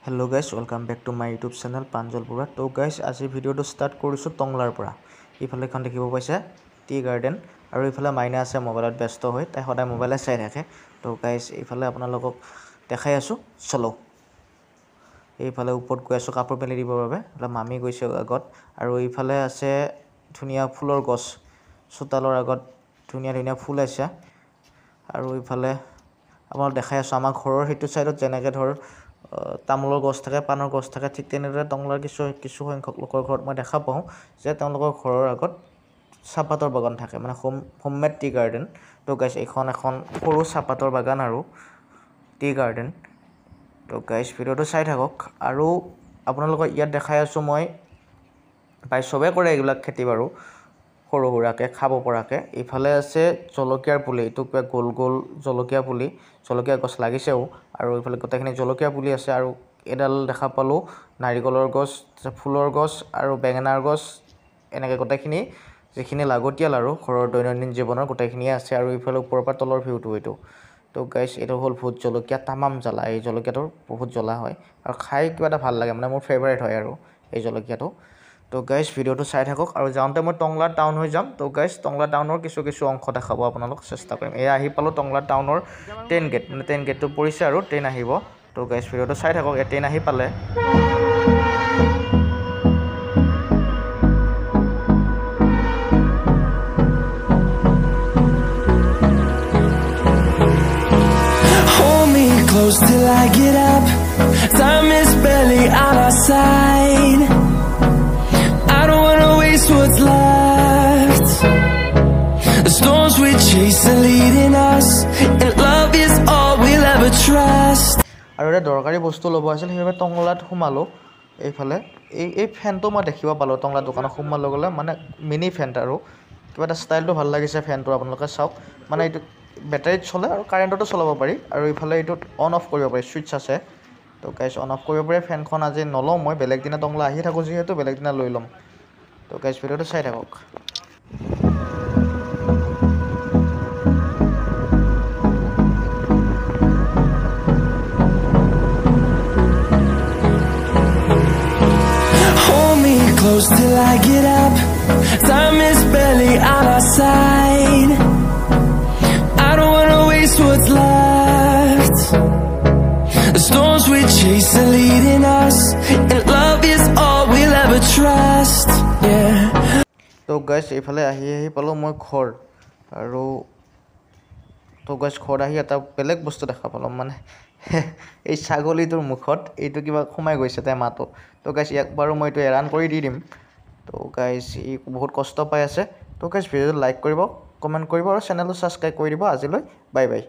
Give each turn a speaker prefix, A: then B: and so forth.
A: Hello guys, welcome back to my YouTube channel Panjal Pura. So guys, আজি ভিডিওটো start কৰিছো টংলাৰ পৰা। ইফালে এখন দেখিব পাইছে টি গাৰ্ডেন আৰু ইফালে মাইনা আছে মোবাইলত ব্যস্ত হৈ তাই সদায় মোবাইলে চাই থাকে। তো গাইস ইফালে আপোনালোকক দেখাই আছো চলো। এইফালে ওপৰত গৈ আছো কাপোৰ পেলি দিবৰ বাবে। মামি গৈছে আগত আৰু ইফালে আছে ধুনিয়া ফুলৰ গছ। চোতালৰ আগত ধুনিয়া ধুনিয়া ফুল আছে আৰু ইফালে আপোনাক দেখাই আছো আমাৰ ঘৰৰ হেতু সাইডত যেনেকৈ ধৰ তামোলৰ গছ থাকে পানৰ গছ থাকে ঠিক তেনেদৰে টংলাৰ কিছু সংখ্যক লোকৰ ঘৰত মই দেখা পাওঁ যে তেওঁলোকৰ ঘৰৰ আগত চাহপাতৰ বাগান থাকে মানে হোমমেড টি গাৰ্ডেন। তো গাইস এখন সৰু চাহপাতৰ বাগান আৰু টি গাৰ্ডেন। তো গাইস ভিডিওটো চাই থাকক আৰু আপোনালোকক ইয়াত দেখাই আছো মই পাই সবে কৰে এইবিলাক খেতি বাৰু সৰু সুৰাকে খাব পৰাকে। ইফালে আছে জলকীয়াৰ পুলি, এইটো গোল গোল জলকীয়া পুলি, জলকীয়া গছ লাগিছেও আৰু ইফালে গোটেইখিনি জলকীয়া পুলি আছে আৰু এডাল দেখা পালো নাৰিকলৰ গছ, ফুলৰ গছ আৰু বেঙেনাৰ গছ, এনেকৈ গোটেইখিনি যিখিনি লাগতিয়াল আৰু ঘৰৰ দৈনন্দিন জীৱনৰ গোটেইখিনিয়ে আছে আৰু ইফালে ওপৰৰ পৰা তলৰ ভিউটো এইটো। তো গাইস এইটো হ'ল ভোট জলকীয়া, তামাম জ্বলা, এই জলকীয়াটোৰ বহুত জ্বলা হয় আৰু খাই কিবা এটা ভাল লাগে, মানে মোৰ ফেভাৰিট হয় আৰু এই জলকীয়াটো। তো গাইস ভিডিওটো চাই থাকক আৰু যাওঁতে মই টংলা টাউন হৈ যাম। তো গাইস টংলা টাউনৰ কিছু অংশ দেখাব আপোনালোক চেষ্টা কৰিম। এয়া আহি পালো টংলা টাউনৰ ট্ৰেইন গেট, মানে ট্ৰেইন গেটটো পৰিছে আৰু ট্ৰেইন আহিব। তো গাইস ভিডিওটো চাই থাকক, এই ট্ৰেইন আহি পালে।
B: Close till I get up. Time is barely on our side. I don't wanna waste what's left. The storms we chase are leading us, and love is all we'll ever trust.
A: আৰু এটা দৰকাৰী বস্তু ল'ব আছিল, সেইবাবে টংলাত সোমালো। এইফালে এই ফেনটো মই দেখিব পালো টংলা দোকানত সোমালো গ'লে, মানে মিনি ফেন আৰু কিবা এটা ষ্টাইলটো ভাল লাগিছে ফেনটো, আপোনালোকে চাওক। মানে এইটো বেটাৰীত চলে আৰু কাৰেণ্টতো চলাব পাৰি আৰু ইফালে এইটোত অন অফ কৰিব পাৰি, ছুইচ আছে। তো গাইস অন অফ কৰিব পাৰি। ফেনখন আজি নলওঁ মই, বেলেগ দিনা টংলা আহি থাকোঁ যিহেতু বেলেগ দিনা লৈ ল'ম। তো গাইস ভিডিওটো চাই থাকক।
B: Hold me close till I get up. Time is barely on our side. I don't wanna waste what's left. The storms we chase are leading us, and love is all we'll ever trust. Yeah.
A: তো guys এইফালে আহি পালো মই ঘৰ আৰু তো guys ঘৰত আহি এটা বেলেগ বস্তু দেখা পালোঁ, মানে এই ছাগলীটোৰ মুখত এইটো কিবা সোমাই গৈছে তাই মাতো। তো গাইস ইয়াক বাৰু মই এইটো এৰান কৰি দি দিম। তো গাইস ই বহুত কষ্ট পাই আছে। তো গাইস ভিডিঅ'টো লাইক কৰিব, কমেণ্ট কৰিব আৰু চেনেলটো ছাবস্ক্ৰাইব কৰি দিব। আজিলৈ বাই বাই।